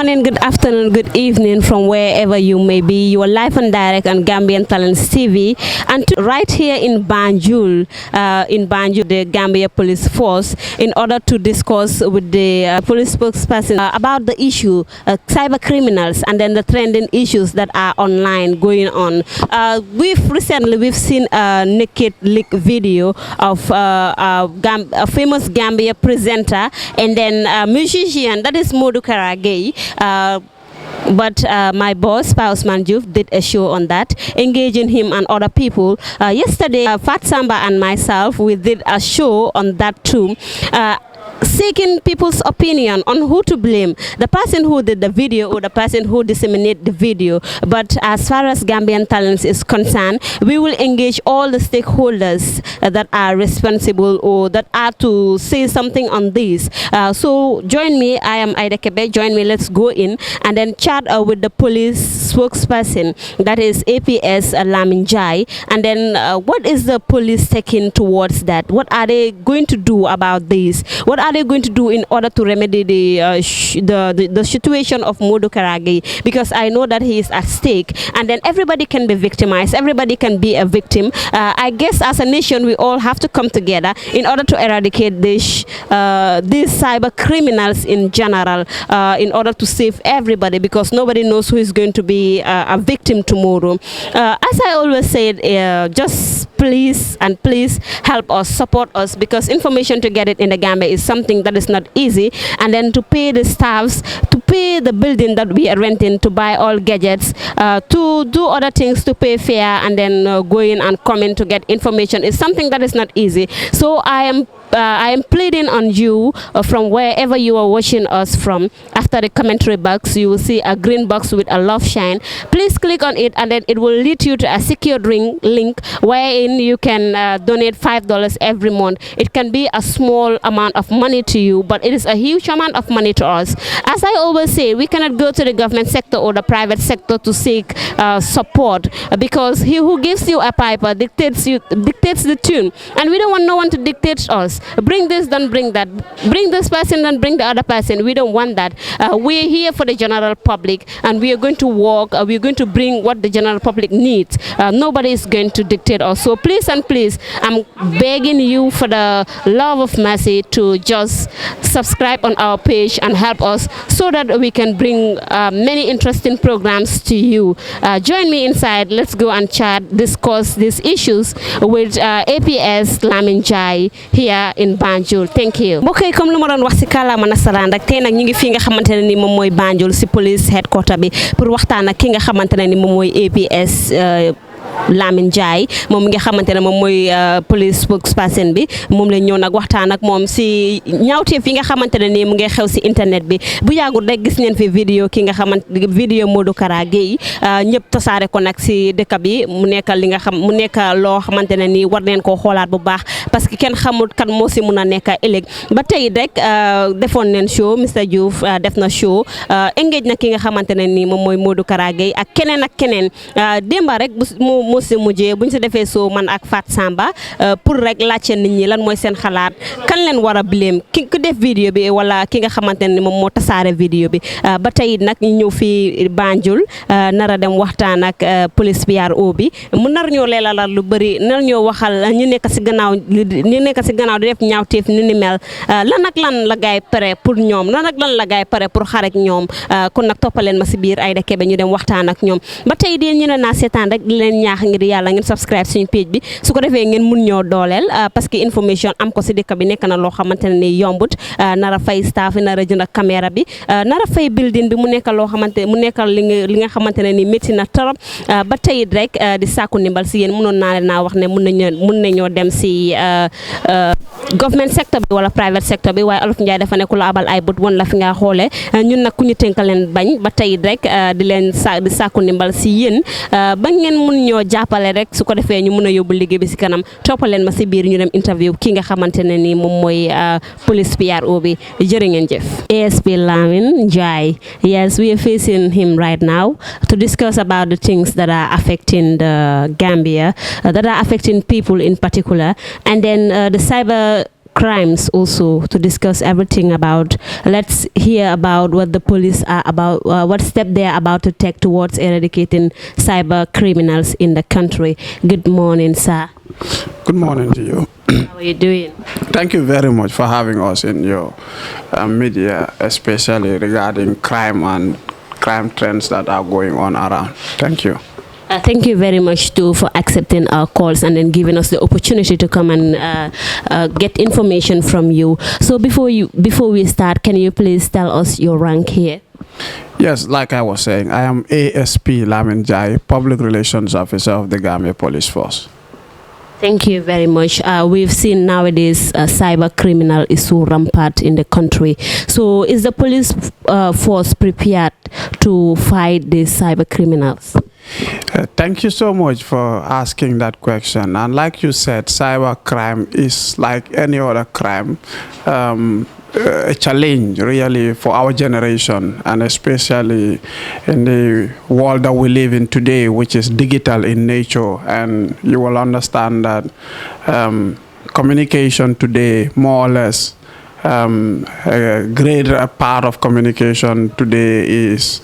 morning, good afternoon, good evening from wherever you may be. You are live and direct on Gambian Talents TV, and right here in Banjul, the Gambia Police Force, in order to discuss with the police spokesperson about the issue, cyber criminals, and then the trending issues that are online going on. We've seen a naked leak video of a famous Gambia presenter and then a musician, that is Modou Gaye. But my boss, Spokesperson Wieghs, did a show on that, engaging him and other people. Yesterday, Fat Samba and myself, we did a show on that too. Seeking people's opinion on who to blame, the person who did the video or the person who disseminated the video. But as far as Gambian Talents is concerned, we will engage all the stakeholders that are responsible or that are to say something on this. So join me, I am Aida Kebe, join me, let's go in and then chat with the police spokesperson, that is APS Lamin Jai, and then what is the police taking towards that? What are they going to do about this? What are they going to do in order to remedy the situation of Modou Gaye? Because I know that he is at stake, and then everybody can be victimized, everybody can be a victim. I guess as a nation we all have to come together in order to eradicate these cyber criminals in general, in order to save everybody, because nobody knows who is going to be a victim tomorrow. As I always said, just please help us, support us, because information to get it in the Gambia is something that is not easy, and then to pay the staffs, to pay the building that we are renting, to buy all gadgets, to do other things, to pay fare, and then go in and come in to get information is something that is not easy. So I am pleading on you from wherever you are watching us from. After the commentary box, you will see a green box with a love shine. Please click on it, and then it will lead you to a secured link wherein you can donate $5 every month. It can be a small amount of money to you, but it is a huge amount of money to us. As I always say, we cannot go to the government sector or the private sector to seek support, because he who gives you a piper dictates the tune, and we don't want no one to dictate us. Bring this, then bring that. Bring this person, then bring the other person. We don't want that. We're here for the general public, and we are going to work. We're going to bring what the general public needs. Nobody is going to dictate us. So please and please, I'm begging you for the love of mercy to just subscribe on our page and help us so that we can bring many interesting programs to you. Join me inside. Let's go and chat, discuss these issues with APS Lamin Jai here in Banjul. Thank you. Mbokk yi, comme lu ma doon wax ci kàllaama nasaraan rek, tey nag ñu ngi fi nga xamante ne ni moom mooy Banjul ci police headquarter bi pour waxtaan ak ki nga xamante ne ni moom mooy APS Lamin Jai, moom mi nga xamante ne moom mooy police spokesperson bi. moom lañ ñëw nag waxtaan ak moom si ñaawteef yi nga xamante ne nii mu ngi xew si internet bi. bu yàggul rek gis ngeen fi vidéo ki nga xamante vidéo Modou Gaye ñëpp tasaare ko nag si dëkk bi mu nekk li nga xam mu nekk loo xamante ne nii war neen koo xoolaat bu baax, parce que kenn xamul kan moo si mun a nekk ëllëg. ba tey rek defoon neen show, Mr Diouf def na show engage na ki nga xamante ne nii moom mooy Modou Gaye ak keneen démba rek mu si mujjee buñ si defee soo man ak Fat Samba pour rek laajte nit ñi lan mooy seen xalaat, kan leen war a blame ki def vidéo bi wala ki nga xamante ne moom moo tasaare vidéo bi. ba tey nag ñu ñëw fii Banjul nara dem waxtaan ak police PRO bi mu nar ñoo leelalal lu bëri, nar ñoo waxal ñu nekk si gannaaw di def ñaawteef ni mel lan ak lan la gaay pare pour ñoom, lan ak lan la gaay pare pour xarek ñoom. kon nag toppaleen ma si biir Aida Kebe ñu dem waxtaan ak ñoom. ba tey di ñu ne naa seetaan rek di leen ñaax ngir yàlla ngeen subscribe suñu page bi, su ko defee ngeen mun ñoo dooleel, parce que information am ko si dëkk bi nekk na loo xamante ne ni yombut. nara fay staff, nara jënd caméra bi, nara fay building bi, mu nekk loo xamante mu nekk li nga xamante ne ni métti na trop. ba tey rek di sàkku ndimbal si yéen, mënoon naa leen naa wax ne mun nañoo dem si government sector bi wala private sector bi, waaye Olof Njaay dafa nekk lu abal ay bët woon la fi nga xoolee. ñun nag ku ñu tënk leen bañ. ba tey rek di leen di sàkku ndimbal si yéen ba ngeen mun ñoo jàppale rek, su ko defee ñu mun a yóbbu liggéey bi si kanam. toppaleen ma si biir ñu dem interview ki nga xamante ne ni moom mooy police PRO bi. jërë ngeen jëf. ASP Lamin Jai, yes, we are facing him right now to discuss about the things that are affecting the Gambia, that are affecting people in particular, and then the cyber crimes also to discuss everything about. Let's hear about what the police are about, what step they are about to take towards eradicating cyber criminals in the country. Good morning, sir. Good morning to you. How are you doing? Thank you very much for having us in your media, especially regarding crime and crime trends that are going on around. Thank you. Thank you very much too for accepting our calls and then giving us the opportunity to come and get information from you. So before we start, can you please tell us your rank here? Yes, like I was saying, I am ASP Lamin Jai, Public Relations Officer of the Gambia Police Force. Thank you very much. We've seen nowadays cyber criminal is so rampant in the country. So is the police force prepared to fight these cyber criminals? Thank you so much for asking that question. And like you said, cyber crime is like any other crime. A challenge really for our generation, and especially in the world that we live in today, which is digital in nature. And you will understand that communication today, more or less, a greater part of communication today is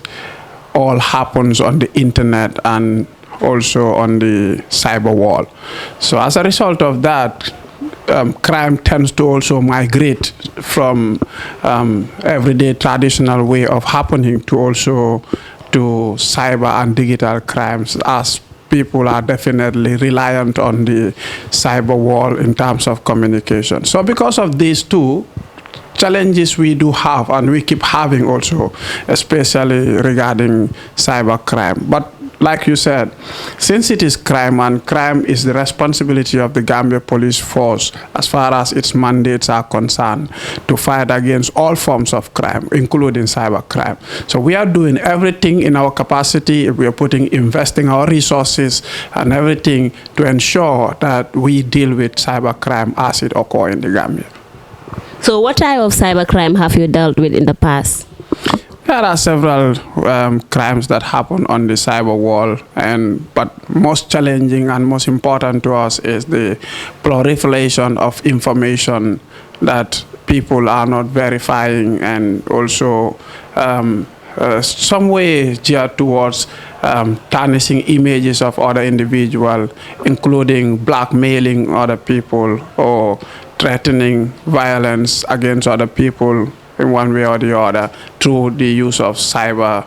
all happens on the internet and also on the cyber world. So as a result of that, crime tends to also migrate from everyday traditional way of happening to also to cyber and digital crimes, as people are definitely reliant on the cyber world in terms of communication. So because of these two challenges we do have, and we keep having also, especially regarding cyber crime. But like you said, since it is crime, and crime is the responsibility of the Gambia Police Force as far as its mandates are concerned, to fight against all forms of crime, including cyber crime. So we are doing everything in our capacity. We are investing our resources and everything to ensure that we deal with cyber crime as it occurs in the Gambia. So what type of cybercrime have you dealt with in the past? There are several crimes that happen on the cyber world, but most challenging and most important to us is the proliferation of information that people are not verifying, and also some way geared towards tarnishing images of other individuals, including blackmailing other people or threatening violence against other people in one way or the other through the use of cyber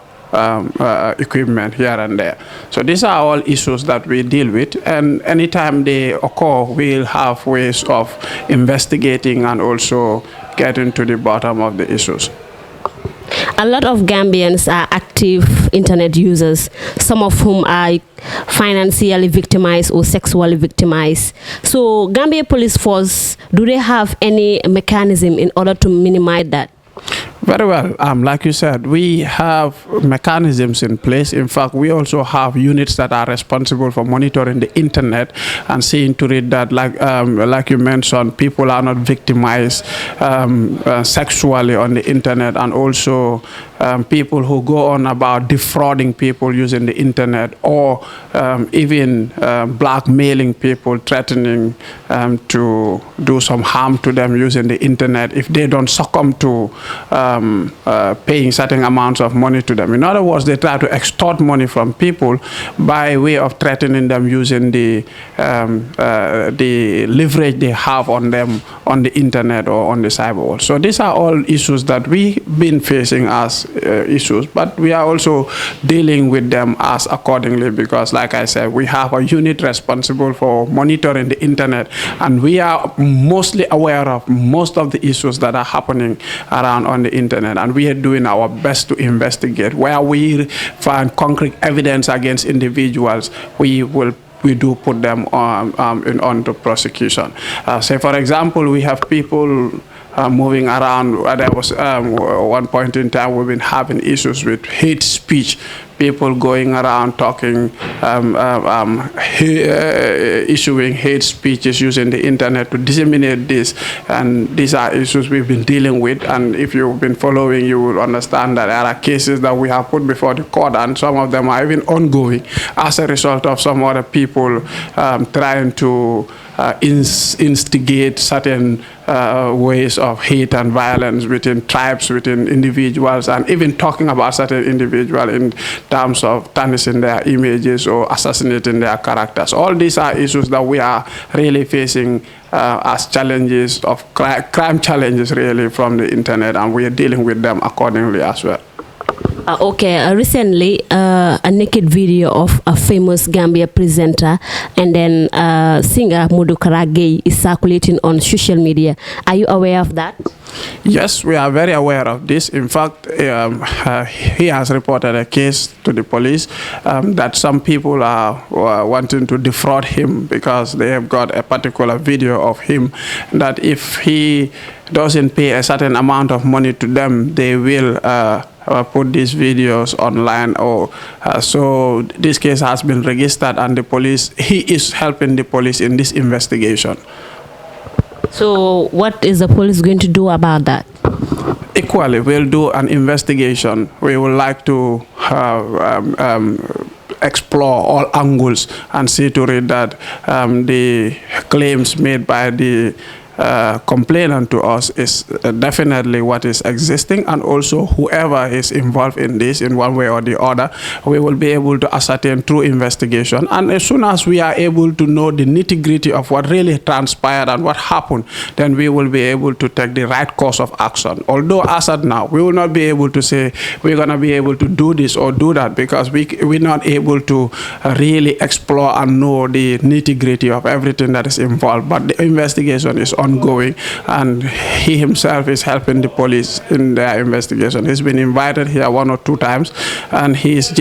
equipment here and there. So these are all issues that we deal with, and anytime they occur, we'll have ways of investigating and also getting to the bottom of the issues. A lot of Gambians are active internet users, some of whom are financially victimized or sexually victimized. So Gambia Police Force, do they have any mechanism in order to minimize that? Very well. Like you said, we have mechanisms in place. In fact, we also have units that are responsible for monitoring the internet and seeing to it that, like you mentioned, people are not victimized sexually on the internet, and also people who go on about defrauding people using the internet, or even blackmailing people, threatening to do some harm to them using the internet if they don't succumb to paying certain amounts of money to them. In other words, they try to extort money from people by way of threatening them using the leverage they have on them on the internet or on the cyber world. So these are all issues that we've been facing as issues, but we are also dealing with them as accordingly, because like I said, we have a unit responsible for monitoring the internet, and we are mostly aware of most of the issues that are happening around on the internet, and we are doing our best to investigate. Where we find concrete evidence against individuals, we do put them onto prosecution. Say for example, we have people moving around. There was one point in time we've been having issues with hate speech, people going around talking, issuing hate speeches using the internet to disseminate this, and these are issues we've been dealing with. And if you've been following, you will understand that there are cases that we have put before the court, and some of them are even ongoing as a result of some other people trying to instigate certain ways of hate and violence within tribes, within individuals, and even talking about certain individuals in terms of tarnishing their images or assassinating their characters. All these are issues that we are really facing as challenges of crime challenges really from the internet, and we are dealing with them accordingly as well. Recently, a naked video of a famous Gambia presenter and then singer Modou Gaye is circulating on social media. Are you aware of that? Yes, we are very aware of this. In fact, he has reported a case to the police that some people are wanting to defraud him because they have got a particular video of him that if he doesn't pay a certain amount of money to them, they will put these videos online. So this case has been registered, and the police, he is helping the police in this investigation. So what is the police going to do about that? Equally, we'll do an investigation. We would like to explore all angles and see to it that the claims made by the complainant to us is definitely what is existing, and also whoever is involved in this in one way or the other, we will be able to ascertain through investigation. And as soon as we are able to know the nitty-gritty of what really transpired and what happened, then we will be able to take the right course of action. Although as of now, we will not be able to say we're going to be able to do this or do that, because we're not able to really explore and know the nitty-gritty of everything that is involved. But the investigation is ongoing, and he himself is helping the police in their investigation. He's been invited here 1 or 2 times, and he is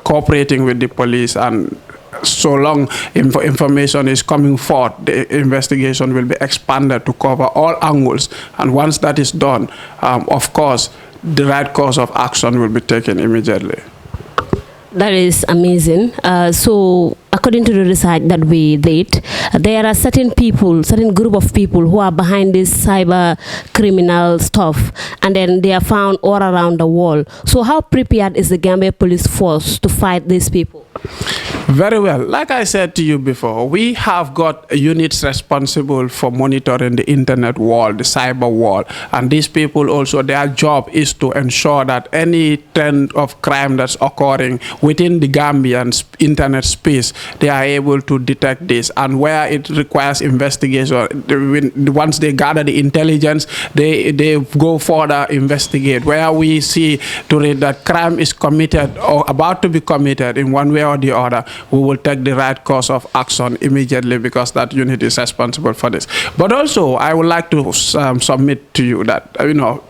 cooperating with the police, and so long information is coming forth, the investigation will be expanded to cover all angles. And once that is done, of course, the right course of action will be taken immediately. That is amazing. So according to the research that we did, there are certain group of people who are behind this cyber criminal stuff, and then they are found all around the world. So how prepared is the Gambia police force to fight these people? Very well. Like I said to you before, we have got units responsible for monitoring the internet world, the cyber world. And these people also, their job is to ensure that any trend of crime that's occurring within the Gambian internet space, they are able to detect this. And where it requires investigation, once they gather the intelligence, they go further investigate. Where we see to it that crime is committed or about to be committed in one way or the other, we will take the right course of action immediately, because that unit is responsible for this. But also, I would like to submit to you that,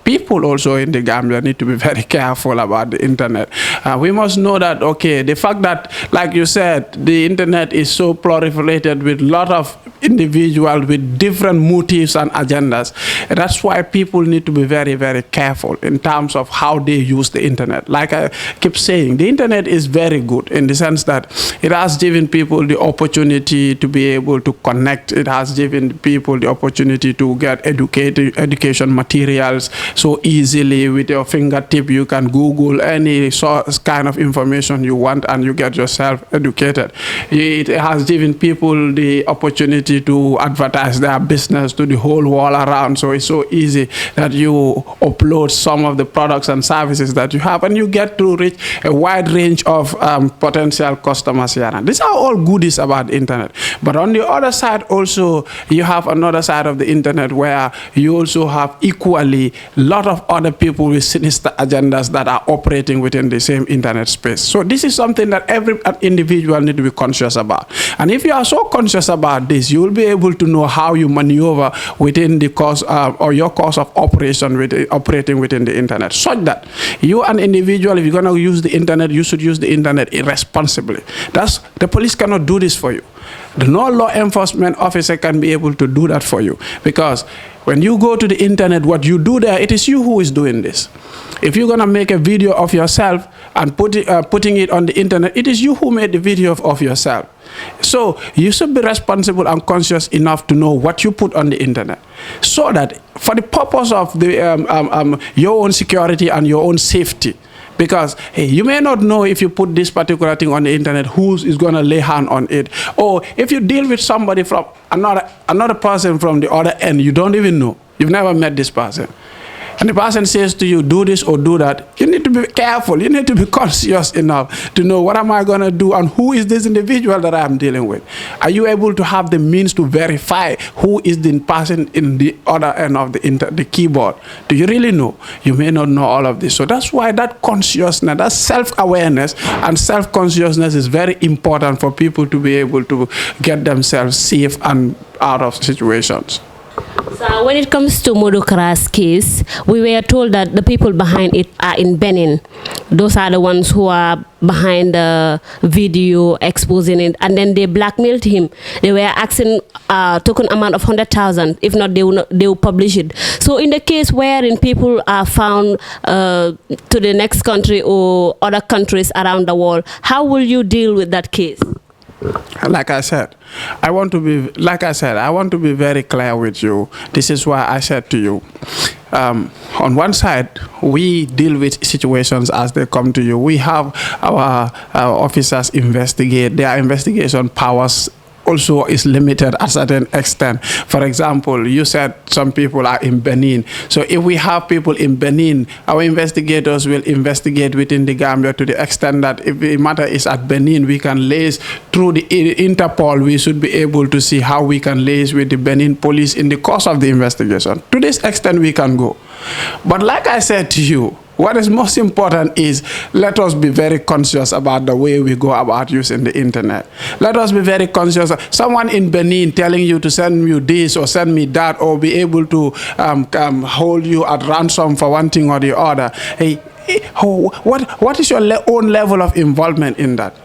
people also in the Gambia need to be very careful about the internet. We must know that, okay, the fact that, like you said, the internet is so proliferated with a lot of individuals with different motives and agendas. That's why people need to be very, very careful in terms of how they use the internet. Like I keep saying, the internet is very good in the sense that it has given people the opportunity to be able to connect. It has given people the opportunity to get education materials so easily with your fingertip. You can Google any kind of information you want and you get yourself educated. It has given people the opportunity to advertise their business to the whole world around. So it's so easy that you upload some of the products and services that you have, and you get to reach a wide range of potential customers here. And these are all goodies about the internet. But on the other side also, you have another side of the internet where you also have equally a lot of other people with sinister agendas that are operating within the same internet space. So this is something that every individual needs to be conscious about. And if you are so conscious about this, you will be able to know how you maneuver within the course or your course of operation operating within the internet, such that you, an individual, if you're going to use the internet, you should use the internet irresponsibly. The police cannot do this for you. No law enforcement officer can be able to do that for you, because when you go to the internet, what you do there, it is you who is doing this. If you're going to make a video of yourself and putting it on the internet, it is you who made the video of yourself. So you should be responsible and conscious enough to know what you put on the internet, so that for the purpose of your own security and your own safety, Because hey, you may not know if you put this particular thing on the internet, who is going to lay hand on it. Or if you deal with somebody from another person from the other end, you don't even know. You've never met this person. And the person says to you, do this or do that, you need to be careful. You need to be conscious enough to know, what am I going to do and who is this individual that I'm dealing with? Are you able to have the means to verify who is the person in the other end of the keyboard? Do you really know? You may not know all of this. So that's why that consciousness, that self-awareness and self-consciousness is very important for people to be able to get themselves safe and out of situations. So when it comes to Modou Kara's case, we were told that the people behind it are in Benin. Those are the ones who are behind the video exposing it, and then they blackmailed him. They were asking a token amount of 100,000. If not, they will publish it. So in the case wherein people are found to the next country or other countries around the world, how will you deal with that case? Like I said, I want to be very clear with you. This is why I said to you, on one side, we deal with situations as they come to you. We have our officers investigate. Their investigation powers also is limited at a certain extent. For example, you said some people are in Benin. So if we have people in Benin, our investigators will investigate within the Gambia to the extent that if the matter is at Benin, we can liaise through the Interpol. We should be able to see how we can liaise with the Benin police in the course of the investigation. To this extent, we can go. But like I said to you, what is most important is, let us be very conscious about the way we go about using the internet. Let us be very conscious. Someone in Benin telling you to send you this or send me that, or be able to hold you at ransom for one thing or the other. Hey, what is your own level of involvement in that?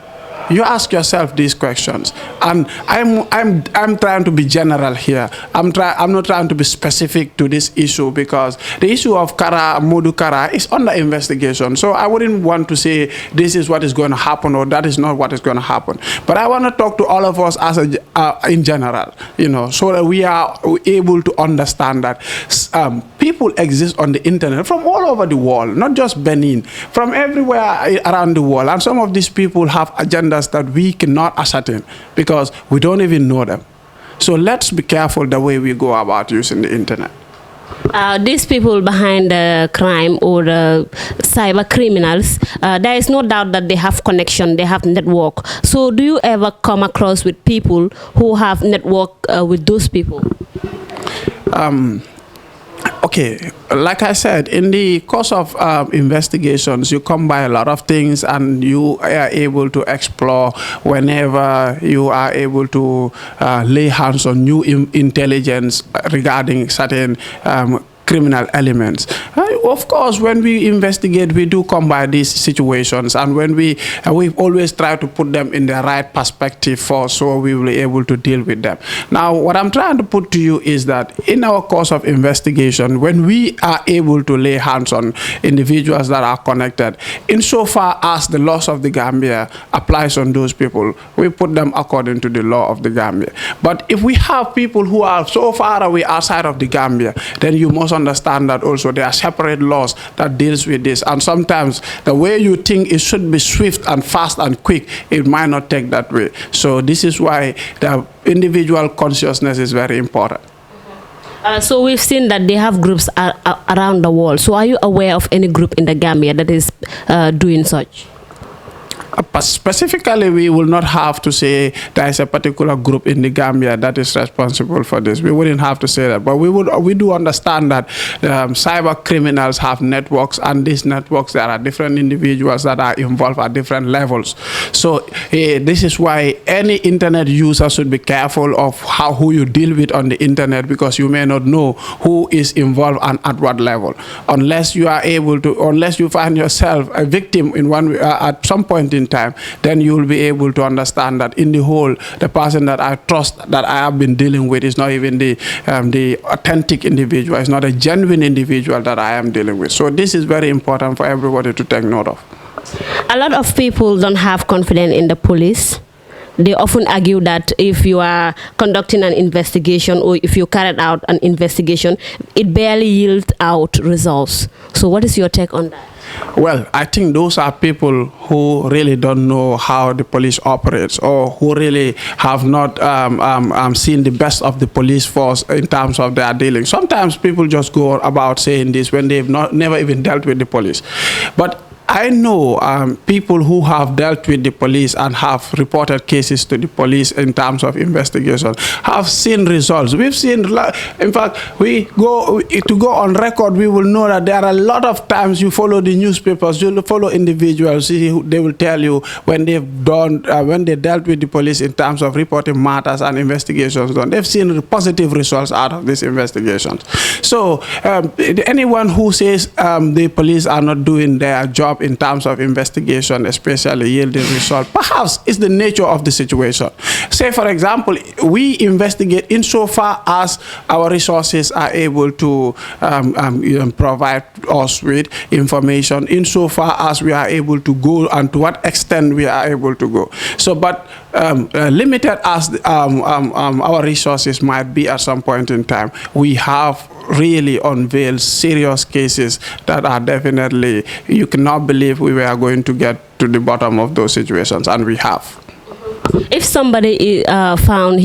You ask yourself these questions, and I'm trying to be general here. I'm not trying to be specific to this issue, because the issue of Modou Kara is under investigation. So I wouldn't want to say this is what is going to happen or that is not what is going to happen. But I want to talk to all of us as in general, so that we are able to understand that people exist on the internet from all over the world, not just Benin, from everywhere around the world, and some of these people have agendas that we cannot ascertain because we don't even know them. So let's be careful the way we go about using the internet. These people behind the crime or the cyber criminals, there is no doubt that they have connection, they have network. So do you ever come across with people who have network with those people? Okay, like I said, in the course of investigations, you come by a lot of things, and you are able to explore whenever you are able to lay hands on new intelligence regarding certain criminal elements. Of course, when we investigate, we do come by these situations, and when we always try to put them in the right perspective so we will be able to deal with them. Now, what I'm trying to put to you is that in our course of investigation, when we are able to lay hands on individuals that are connected, insofar as the laws of the Gambia applies on those people, we put them according to the law of the Gambia. But if we have people who are so far away outside of the Gambia, then you must understand that also there are separate laws that deals with this, and sometimes the way you think it should be swift and fast and quick, it might not take that way. So this is why the individual consciousness is very important. So we've seen that they have groups around the world. So are you aware of any group in the Gambia that is doing such? Specifically, we will not have to say there is a particular group in the Gambia that is responsible for this. We wouldn't have to say that, but we do understand that cyber criminals have networks, and these networks, there are different individuals that are involved at different levels. So this is why any internet user should be careful of who you deal with on the internet, because you may not know who is involved and at what level, unless you find yourself a victim in at some point in time. Then you will be able to understand that in the whole, the person that I trust, that I have been dealing with, is not even the authentic individual. It's not a genuine individual that I am dealing with. So this is very important for everybody to take note of. A lot of people don't have confidence in the police. They often argue that if you are conducting an investigation or if you carried out an investigation, it barely yields out results. So what is your take on that? Well, I think those are people who really don't know how the police operates, or who really have not seen the best of the police force in terms of their dealing. Sometimes people just go about saying this when they've never even dealt with the police. But I know people who have dealt with the police and have reported cases to the police in terms of investigation, have seen results. We've seen, in fact, to go on record, we will know that there are a lot of times you follow the newspapers, you follow individuals, they will tell you when they've done, when they dealt with the police in terms of reporting matters and investigations done, they've seen positive results out of these investigations. So anyone who says the police are not doing their job in terms of investigation, especially yielding results, perhaps it's the nature of the situation. Say, for example, we investigate insofar as our resources are able to provide us with information, insofar as we are able to go and to what extent we are able to go. So, but limited as our resources might be at some point in time, we have really unveiled serious cases that are definitely, you cannot believe we were going to get to the bottom of those situations, and we have. If somebody found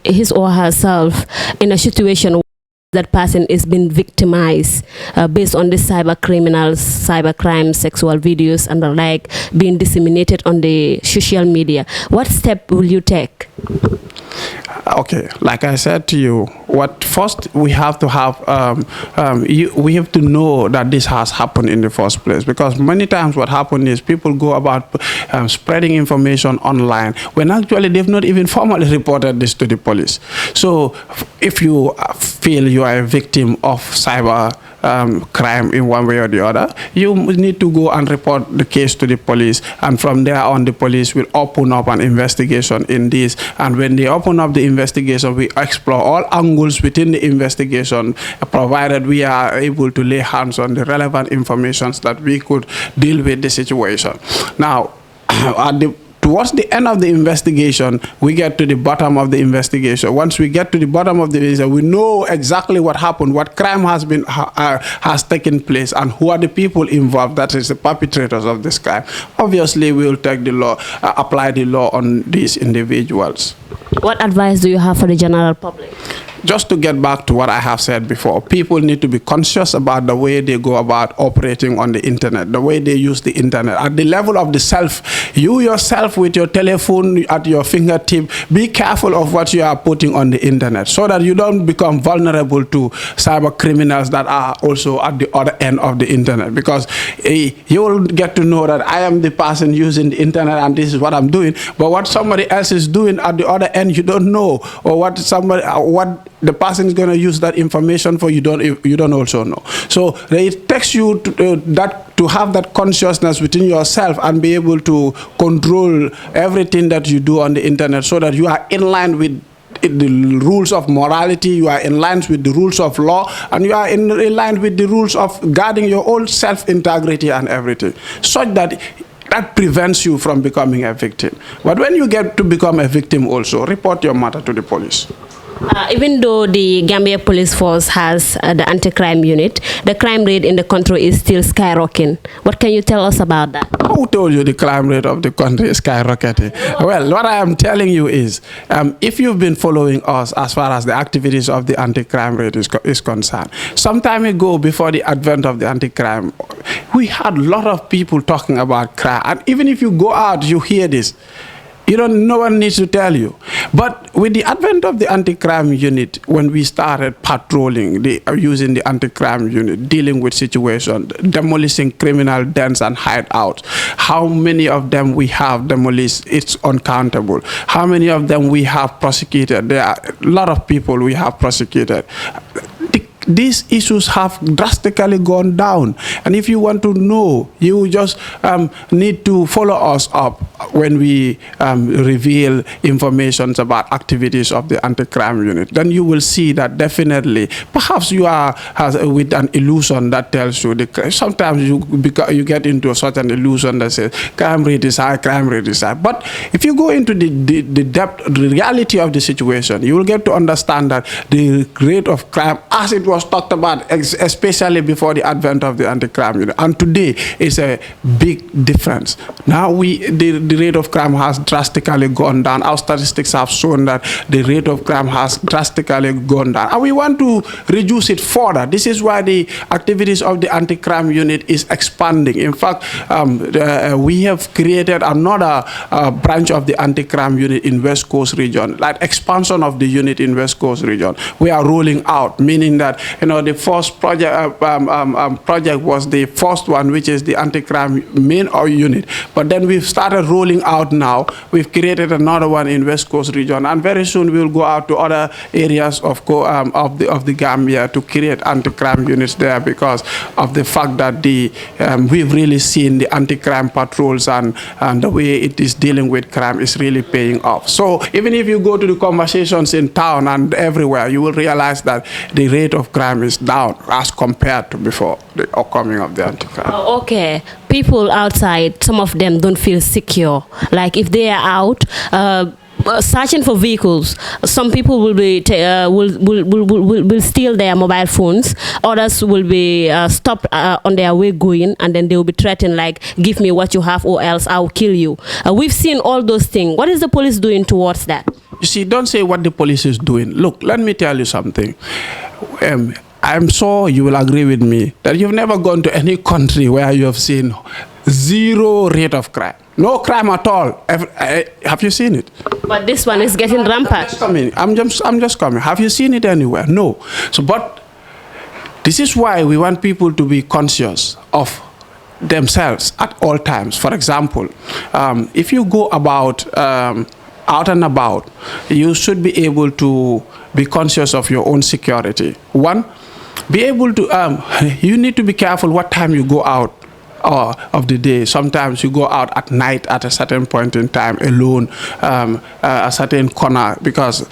his or herself in a situation where that person is being victimized based on the cyber criminals, cyber crimes, sexual videos and the like being disseminated on the social media, what step will you take? Okay, like I said to you, first we have to have, we have to know that this has happened in the first place, because many times what happens is people go about spreading information online when actually they've not even formally reported this to the police. So if you feel you are a victim of cyber crime in one way or the other, you need to go and report the case to the police, and from there on the police will open up an investigation in this, and when they open up the investigation, we explore all angles within the investigation, provided we are able to lay hands on the relevant information that we could deal with the situation. Now, towards the end of the investigation, we get to the bottom of the investigation. Once we get to the bottom of the investigation, we know exactly what happened, what crime has taken place, and who are the people involved, that is the perpetrators of this crime. Obviously, we will take the law, apply the law on these individuals. What advice do you have for the general public? Just to get back to what I have said before, people need to be conscious about the way they go about operating on the internet, the way they use the internet. At the level of the self, you yourself with your telephone at your fingertip, be careful of what you are putting on the internet, so that you don't become vulnerable to cyber criminals that are also at the other end of the internet. Because you will get to know that I am the person using the internet and this is what I'm doing, but what somebody else is doing at the other end you don't know, or what the person is going to use that information for, you don't also know. So it takes you to have that consciousness within yourself and be able to control everything that you do on the internet, so that you are in line with the rules of morality, you are in line with the rules of law, and you are in line with the rules of guarding your own self-integrity and everything, such that prevents you from becoming a victim. But when you get to become a victim also, report your matter to the police. Even though the Gambia Police Force has the anti-crime unit, the crime rate in the country is still skyrocketing. What can you tell us about that? Who told you the crime rate of the country is skyrocketing? Well, what I am telling you is, if you've been following us as far as the activities of the anti-crime rate is concerned, some time ago, before the advent of the anti-crime, we had a lot of people talking about crime. And even if you go out, you hear this. No one needs to tell you. But with the advent of the anti-crime unit, when we started patrolling, using the anti-crime unit, dealing with situations, demolishing criminal dens and hideouts, how many of them we have demolished, it's uncountable. How many of them we have prosecuted? There are a lot of people we have prosecuted. These issues have drastically gone down, and if you want to know, you just need to follow us up when we reveal information about activities of the anti-crime unit. Then you will see that definitely, perhaps you are with an illusion that tells you, sometimes you get into such an illusion that says crime rate is high, crime rate is high. But if you go into the depth, the reality of the situation, you will get to understand that the rate of crime as it was was talked about, especially before the advent of the anti-crime unit. And today is a big difference. Now the rate of crime has drastically gone down. Our statistics have shown that the rate of crime has drastically gone down. And we want to reduce it further. This is why the activities of the anti-crime unit is expanding. In fact, we have created another branch of the anti-crime unit in West Coast region, like expansion of the unit in West Coast region. We are rolling out, meaning that the first project project was the first one, which is the anti-crime main unit. But then we've started rolling out now. We've created another one in West Coast region, and very soon we'll go out to other areas of the Gambia to create anti-crime units there, because of the fact that we've really seen the anti-crime patrols and the way it is dealing with crime is really paying off. So even if you go to the conversations in town and everywhere, you will realize that the rate of crime is down as compared to before the occurring of the anti-crime. Oh, okay. People outside, some of them don't feel secure. Like if they are out searching for vehicles, some people will be will steal their mobile phones. Others will be stopped on their way going, and then they will be threatened, like, give me what you have or else I'll kill you. We've seen all those things. What is the police doing towards that? You see, don't say what the police is doing. Look, let me tell you something. I'm sure you will agree with me that you've never gone to any country where you have seen zero rate of crime. No crime at all. Have you seen it? But this one is getting rampant. I'm just coming. Have you seen it anywhere? No. So, but this is why we want people to be conscious of themselves at all times. For example, if you go about out and about, you should be able to be conscious of your own security. One, be able to, you need to be careful what time you go out of the day. Sometimes you go out at night at a certain point in time alone, a certain corner, because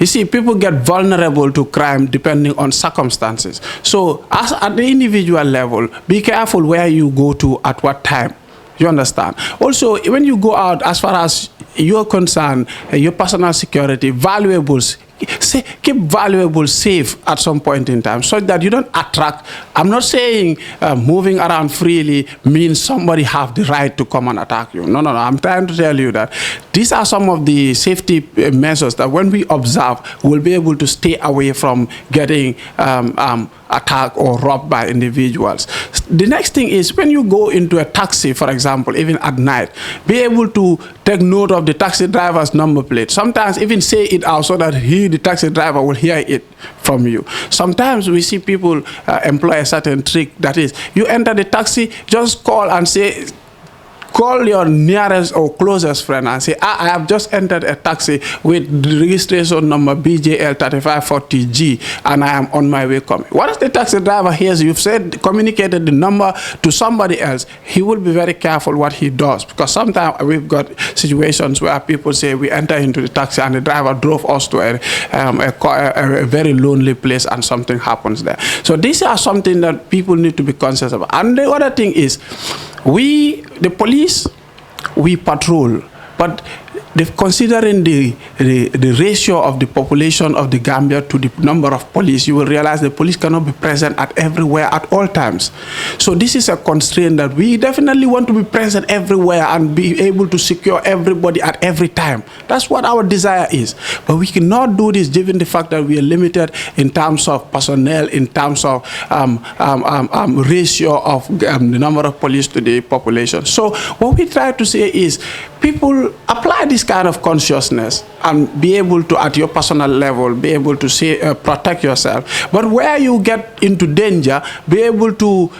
you see, people get vulnerable to crime depending on circumstances. So as at the individual level, be careful where you go to at what time. You understand? Also, when you go out, as far as you're concerned, your personal security, valuables, keep valuables safe at some point in time, so that you don't attract. I'm not saying moving around freely means somebody have the right to come and attack you. No. I'm trying to tell you that these are some of the safety measures that when we observe, we'll be able to stay away from getting attacked or robbed by individuals. The next thing is, when you go into a taxi, for example, even at night, be able to take note of the taxi driver's number plate. Sometimes even say it out so that the taxi driver will hear it from you. Sometimes we see people employ a certain trick, that is, you enter the taxi, just call and say, call your nearest or closest friend and say, I have just entered a taxi with the registration number BJL3540G and I am on my way coming. What if the taxi driver hears you've communicated the number to somebody else? He will be very careful what he does, because sometimes we've got situations where people say we enter into the taxi and the driver drove us to a very lonely place and something happens there. So these are something that people need to be conscious about. And the other thing is, the police, we patrol, but considering the ratio of the population of the Gambia to the number of police, you will realize the police cannot be present at everywhere at all times. So this is a constraint that we definitely want to be present everywhere and be able to secure everybody at every time. That's what our desire is. But we cannot do this given the fact that we are limited in terms of personnel, in terms of ratio of the number of police to the population. So what we try to say is, people apply this kind of consciousness and be able to, at your personal level, be able to say, protect yourself. But where you get into danger, be able to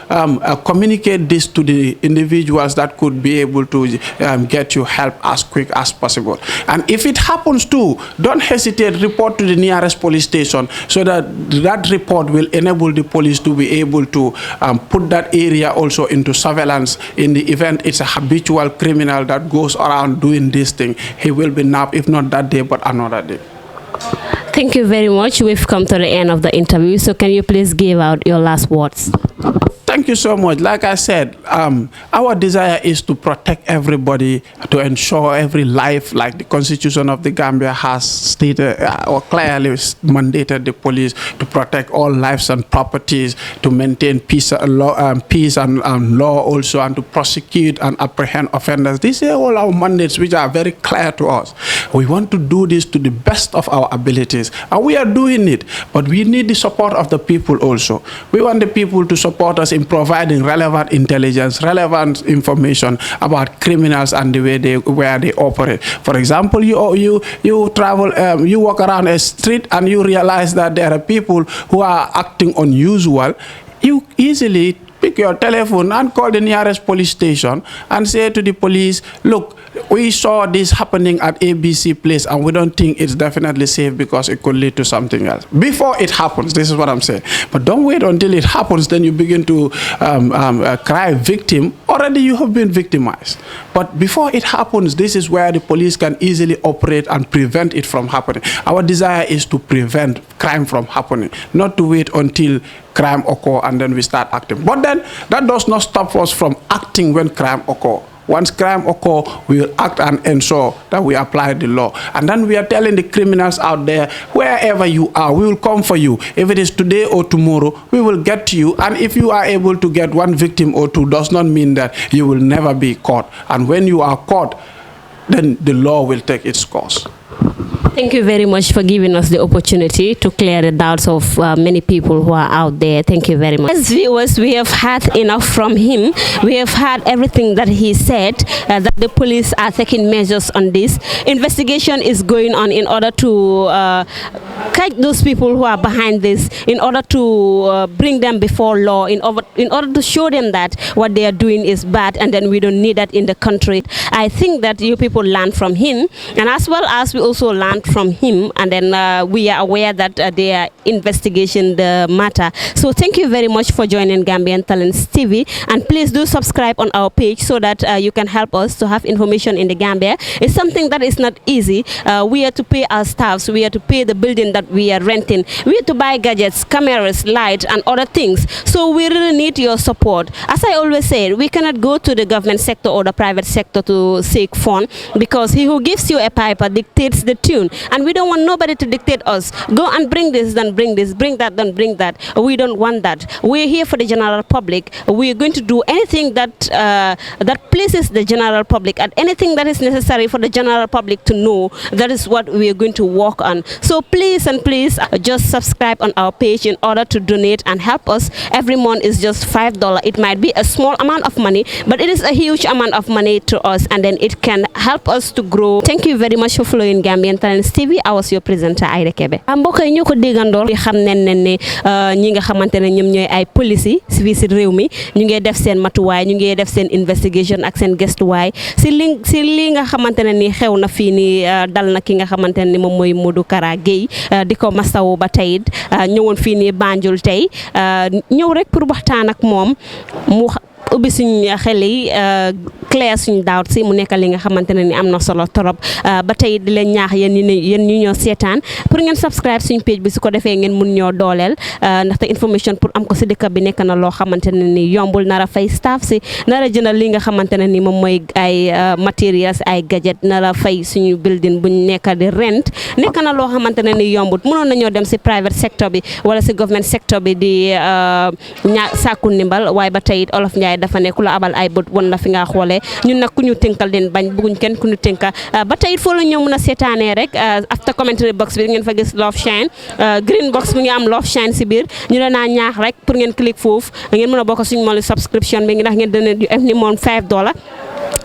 communicate this to the individuals that could be able to get you help as quick as possible. And if it happens too, don't hesitate, report to the nearest police station, so that that report will enable the police to be able to put that area also into surveillance. In the event it's a habitual criminal that goes around doing this thing, he will be nabbed, if not that day, but another day. Thank you very much. We've come to the end of the interview, so can you please give out your last words? Thank you so much. Like I said, our desire is to protect everybody, to ensure every life, like the Constitution of the Gambia has stated or clearly mandated the police to protect all lives and properties, to maintain peace and law also, and to prosecute and apprehend offenders. These are all our mandates which are very clear to us. We want to do this to the best of our abilities, and we are doing it, but we need the support of the people also. We want the people to support us in providing relevant intelligence, relevant information about criminals and the way where they operate. For example, you travel, you walk around a street and you realize that there are people who are acting unusual. You easily pick your telephone and call the nearest police station and say to the police, look, we saw this happening at ABC place and we don't think it's definitely safe because it could lead to something else. Before it happens, this is what I'm saying. But don't wait until it happens, then you begin to cry victim. Already you have been victimized. But before it happens, this is where the police can easily operate and prevent it from happening. Our desire is to prevent crime from happening, not to wait until crime occur and then we start acting. But then that does not stop us from acting when crime occur. Once crime occur, we will act and ensure that we apply the law. And then we are telling the criminals out there, wherever you are, we will come for you. If it is today or tomorrow, we will get to you. And if you are able to get one victim or two, does not mean that you will never be caught. And when you are caught, then the law will take its course. Thank you very much for giving us the opportunity to clear the doubts of many people who are out there. Thank you very much. As viewers, we have had enough from him. We have had everything that he said, that the police are taking measures on this. Investigation is going on in order to catch those people who are behind this, in order to bring them before law, in order to show them that what they are doing is bad, and then we don't need that in the country. I think that you people learn from him, and as well as we also learn from him, and then we are aware that they are investigating the matter. So thank you very much for joining Gambian Talents TV, and please do subscribe on our page so that you can help us to have information in the Gambia. It's something that is not easy. We have to pay our staffs, we have to pay the building that we are renting, we have to buy gadgets, cameras, lights and other things. So we really need your support. As I always say, we cannot go to the government sector or the private sector to seek fund, because he who gives you a piper dictates the tune. And we don't want nobody to dictate us. Go and bring this, then bring this, bring that, then bring that. We don't want that. We're here for the general public. We're going to do anything that that pleases the general public, and anything that is necessary for the general public to know. That is what we are going to work on. So please and please just subscribe on our page in order to donate and help us. Every month is just $5. It might be a small amount of money, but it is a huge amount of money to us, and then it can help us to grow. Thank you very much for following Gambian Talents TV. I was your presenter Aida Kebe. Mbokk yi ñu ko déggandoor yi xam nañ ne ñi nga xamante ne ñoom ñooy ay police yi si réew mi ñu ngi def seen matuwaay, ñu ngi def seen investigation ak seen gestuwaay si li nga xamante ne ni xew na fii ni dal na ki nga xamante ne ni moom mooy Modou Gaye di ko masawu ba tey ñëwoon fii ni Banjul tey ñëw rek pour waxtaan ak moom mu ubbi suñ xel yi clair suñ doubt si mu nekk li nga xamante ne ni am na solo torop ba tey di leen ñaax yéen ñu ñoo seetaan pour ngeen subscribe suñ page bi su ko defee ngeen mun ñoo dooleel ndaxte information pour am ko si dëkk bi nekk na loo xamante ne ni yombul, nara fay staff si, nara jëndal li nga xamante ne ni moom mooy ay materials, ay gadget, nara fay suñu building buñ nekk di rent, nekk na loo xamante ne ni yombut. Mënoon nañoo dem si private sector bi wala si government sector bi di sàkku ndimbal, waaye ba tey olof Njaay dafa ne ku la abal ay bët won la fi nga xoolee. Ñun nag ku ñu tënkal den bañ bëgguñ kenn ku ñu tënka ba tey foo la ñëw mën a seetaanee rek after commentary box bi ngeen fa gis love shine green box bi nga am love shine si biir ñu la naa ñaax rek pour ngeen click foofu ngeen mën a bokk suñu monthly subscription bi ndax ngeen dana ni moom $5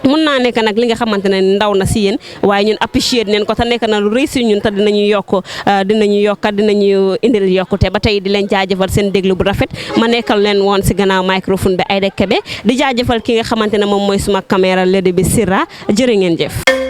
mun naa nekk nag li nga xamante ne ndaw na si yéen, waaye ñun appreciate neen ko te nekk na lu rëy si ñun te dinañu indil yokkute. Ba tey di leen jaajëfal seen déglu bu rafet, ma nekkal leen woon si gannaaw microphone bi Aida Kebe, di jaajëfal ki nga xamante ne moom mooy suma caméra lady bi Sira. Jërë ngeen jëf.